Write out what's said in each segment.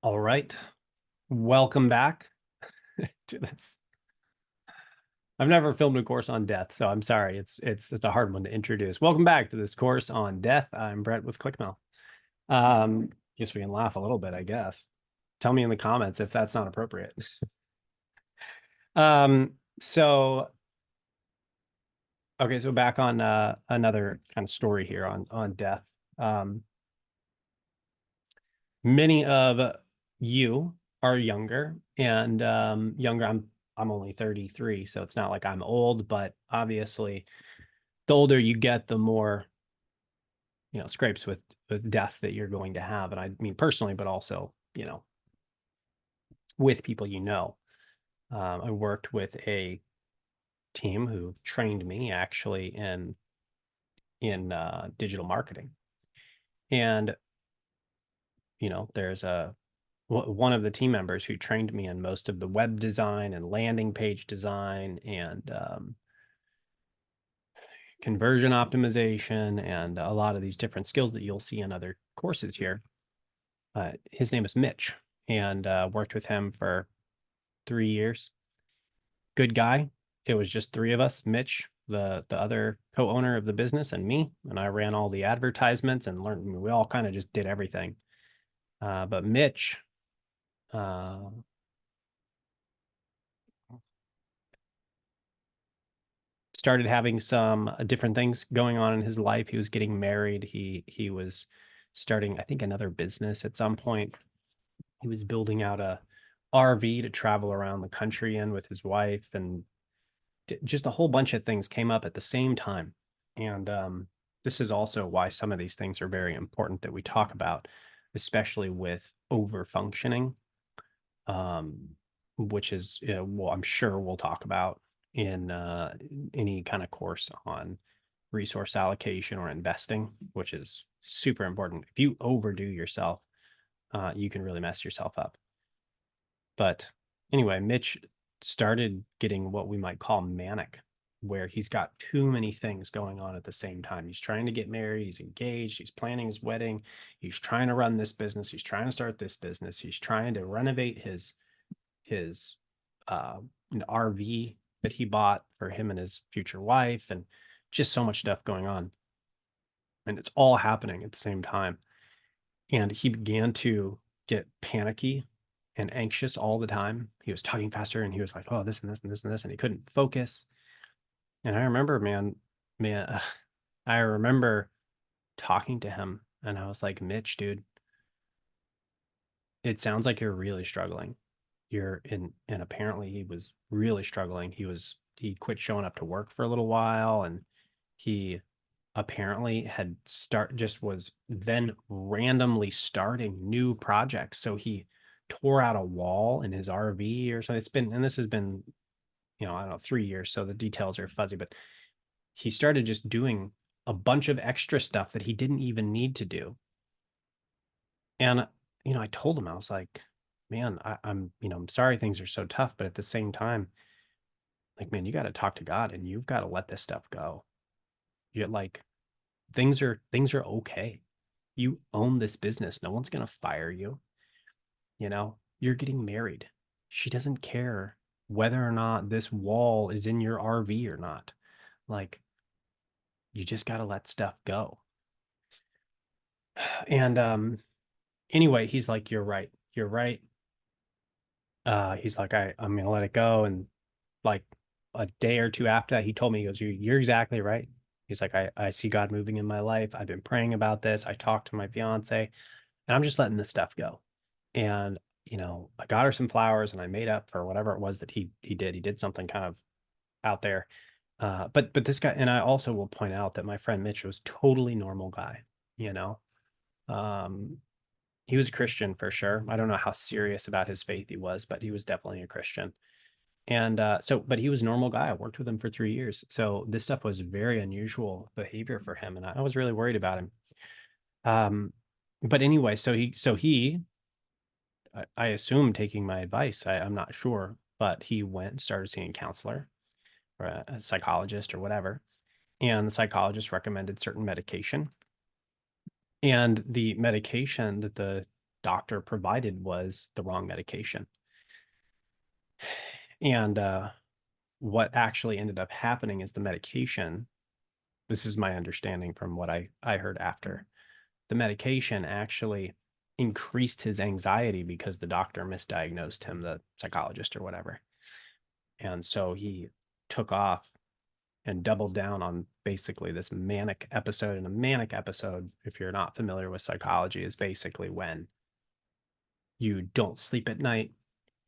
All right. Welcome back to this. I've never filmed a course on death, so I'm sorry. It's a hard one to introduce. Welcome back to this course on death. I'm Brett with ClickMill. Guess we can laugh a little bit, I guess. Tell me in the comments if that's not appropriate. So okay, so back on another kind of story here on death. Um, Many of you are younger and younger. I'm only 33, so it's not like I'm old, but obviously the older you get, the more, scrapes with death that you're going to have. And I mean personally, but also, with people I worked with a team who trained me actually in digital marketing. And, there's one of the team members who trained me in most of the web design and landing page design and conversion optimization and a lot of these different skills that you'll see in other courses here. His name is Mitch, and worked with him for 3 years. Good guy. It was just three of us: Mitch, the other co-owner of the business, and me. And I ran all the advertisements and learned. We all kind of just did everything. But Mitch uh, started having some different things going on in his life. He was getting married. He was starting, I think, another business at some point. He was building out a RV to travel around the country in with his wife, and just a whole bunch of things came up at the same time. And this is also why some of these things are very important that we talk about, especially with over functioning, um, which is, well, I'm sure we'll talk about in any kind of course on resource allocation or investing, which is super important. If you overdo yourself, you can really mess yourself up. But anyway, Mitch started getting what we might call manic, where he's got too many things going on at the same time. He's trying to get married, he's engaged, he's planning his wedding, he's trying to run this business, he's trying to start this business, he's trying to renovate his an RV that he bought for him and his future wife, and just so much stuff going on. And it's all happening at the same time. And he began to get panicky and anxious all the time. He was talking faster and he was like, oh, this and this and this and this, and he couldn't focus. And I remember, man, I remember talking to him and I was like, Mitch, dude, it sounds like you're really struggling. You're in, and apparently he was really struggling. He quit showing up to work for a little while, and he apparently had just was then randomly starting new projects. So he tore out a wall in his RV or something. And this has been, I don't know, 3 years. So the details are fuzzy, but he started just doing a bunch of extra stuff that he didn't even need to do. And, I told him, I was like, man, I'm sorry things are so tough, but at the same time, like, man, you got to talk to God and you've got to let this stuff go. You're like, things are okay. You own this business. No one's going to fire you. You're getting married. She doesn't care whether or not this wall is in your RV or not. Like, you just got to let stuff go. And anyway, he's like, you're right. You're right. He's like, I'm going to let it go. And like a day or two after that, he told me, he goes, you're exactly right. He's like, I see God moving in my life. I've been praying about this. I talked to my fiance and I'm just letting this stuff go. And, I got her some flowers and I made up for whatever it was that he did. He did something kind of out there. But this guy, and I also will point out that my friend Mitch was totally normal guy, you know. Um, he was a Christian for sure. I don't know how serious about his faith he was, but he was definitely a Christian. And but he was a normal guy. I worked with him for 3 years. So this stuff was very unusual behavior for him. And I was really worried about him. Um, but anyway, so he I assume taking my advice. I'm not sure, but he went and started seeing a counselor or a psychologist or whatever. And the psychologist recommended certain medication. And the medication that the doctor provided was the wrong medication. And what actually ended up happening is the medication, this is my understanding from what I heard after, the medication actually increased his anxiety because the doctor misdiagnosed him, the psychologist or whatever. And so he took off and doubled down on basically this manic episode. And a manic episode, if you're not familiar with psychology, is basically when you don't sleep at night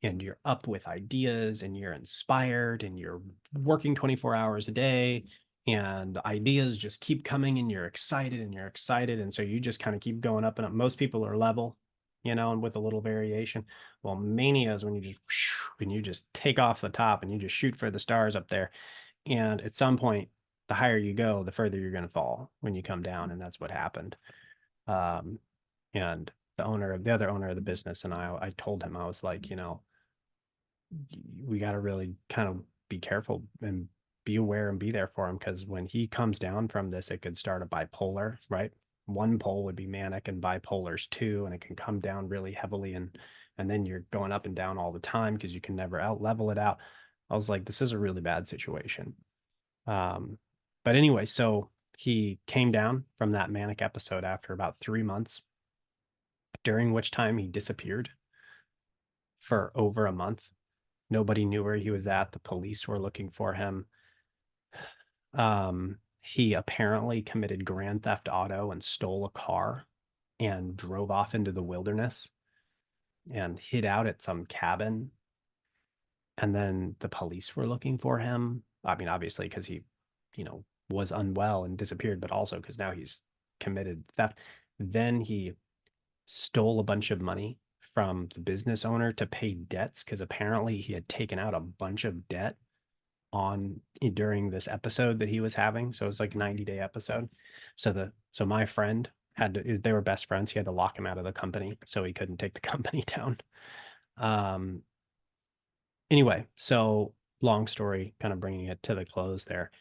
and you're up with ideas and you're inspired and you're working 24 hours a day and the ideas just keep coming and you're excited and you're excited. And so you just kind of keep going up and up. Most people are level, and with a little variation. Well, mania is when you just take off the top and you just shoot for the stars up there. And at some point, the higher you go, the further you're going to fall when you come down. And that's what happened. And the other owner of the business and I told him, I was like, we got to really kind of be careful and be aware and be there for him, because when he comes down from this, it could start a bipolar, right? One pole would be manic and bipolar's two, and it can come down really heavily, and then you're going up and down all the time because you can never out level it out. I was like, this is a really bad situation. But anyway, so he came down from that manic episode after about 3 months, during which time he disappeared for over a month. Nobody knew where he was at. The police were looking for him. He apparently committed grand theft auto and stole a car and drove off into the wilderness and hid out at some cabin. And then the police were looking for him. I mean, obviously, because he, was unwell and disappeared, but also because now he's committed theft. Then he stole a bunch of money from the business owner to pay debts, because apparently he had taken out a bunch of debt during this episode that he was having. So it was like a 90-day episode. So my friend they were best friends. He had to lock him out of the company so he couldn't take the company down. Anyway, so long story, kind of bringing it to the close there.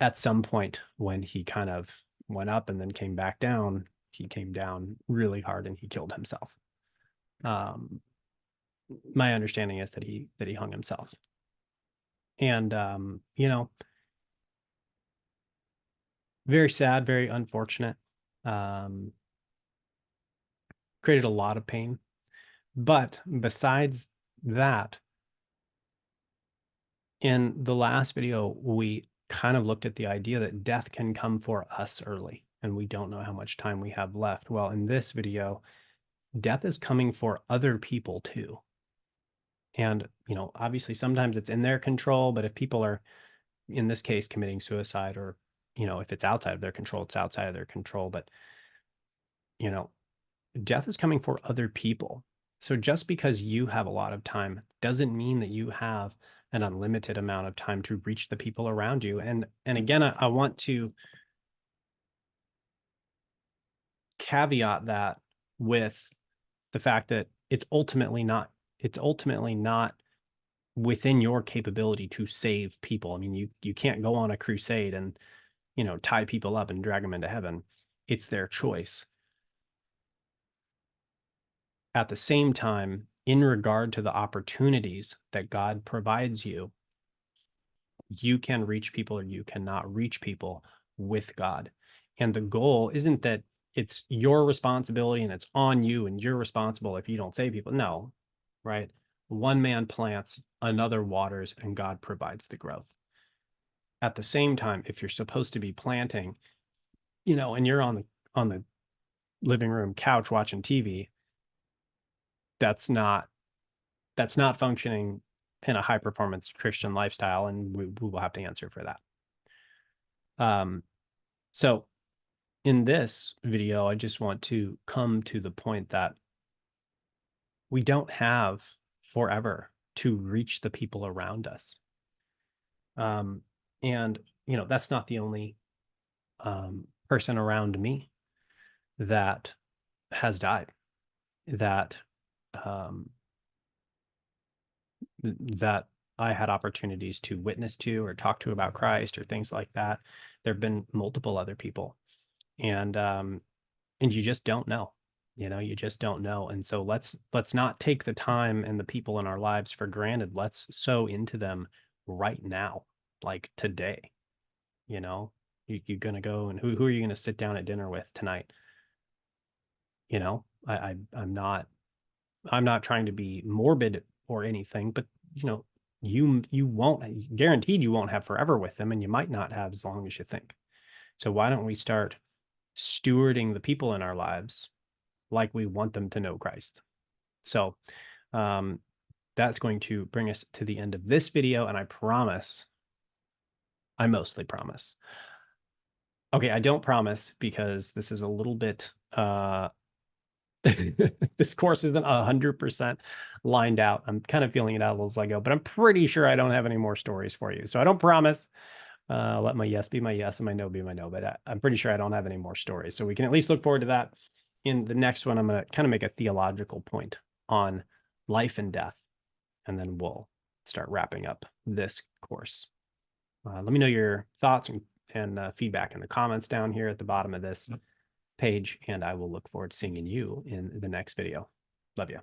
At some point when he kind of went up and then came back down, he came down really hard and he killed himself. My understanding is that he hung himself. And very sad, very unfortunate. Created a lot of pain. But besides that, in the last video, we kind of looked at the idea that death can come for us early, and we don't know how much time we have left. Well, in this video, death is coming for other people too. And, obviously sometimes it's in their control, but if people are, in this case, committing suicide, or, if it's outside of their control, it's outside of their control. But, death is coming for other people. So just because you have a lot of time doesn't mean that you have an unlimited amount of time to reach the people around you. And again, I want to caveat that with the fact that it's ultimately not within your capability to save people. I mean, you can't go on a crusade and, tie people up and drag them into heaven. It's their choice. At the same time, in regard to the opportunities that God provides you, you can reach people or you cannot reach people with God. And the goal isn't that it's your responsibility and it's on you and you're responsible if you don't save people. No, right? One man plants, another waters, and God provides the growth. At the same time, if you're supposed to be planting, and you're on the living room couch watching TV, that's not functioning in a high performance Christian lifestyle, and we will have to answer for that. So in this video, I just want to come to the point that we don't have forever to reach the people around us. And that's not the only person around me that has died, that that I had opportunities to witness to or talk to about Christ or things like that. There have been multiple other people, and you just don't know. You know, you just don't know. And so let's not take the time and the people in our lives for granted. Let's sow into them right now, like today. You know, you're gonna go, and who are you gonna sit down at dinner with tonight? You know, I'm not trying to be morbid or anything, but you know, you won't, guaranteed you won't have forever with them, and you might not have as long as you think. So why don't we start stewarding the people in our lives like we want them to know Christ? So um, that's going to bring us to the end of this video, and I promise, I mostly promise. Okay, I don't promise because this is a little bit this course isn't 100% lined out. I'm kind of feeling it out a little as I go, but I'm pretty sure I don't have any more stories for you. So I don't promise. Let my yes be my yes and my no be my no, but I'm pretty sure I don't have any more stories. So we can at least look forward to that. In the next one, I'm going to kind of make a theological point on life and death, and then we'll start wrapping up this course. Let me know your thoughts and feedback in the comments down here at the bottom of this page, and I will look forward to seeing you in the next video. Love you.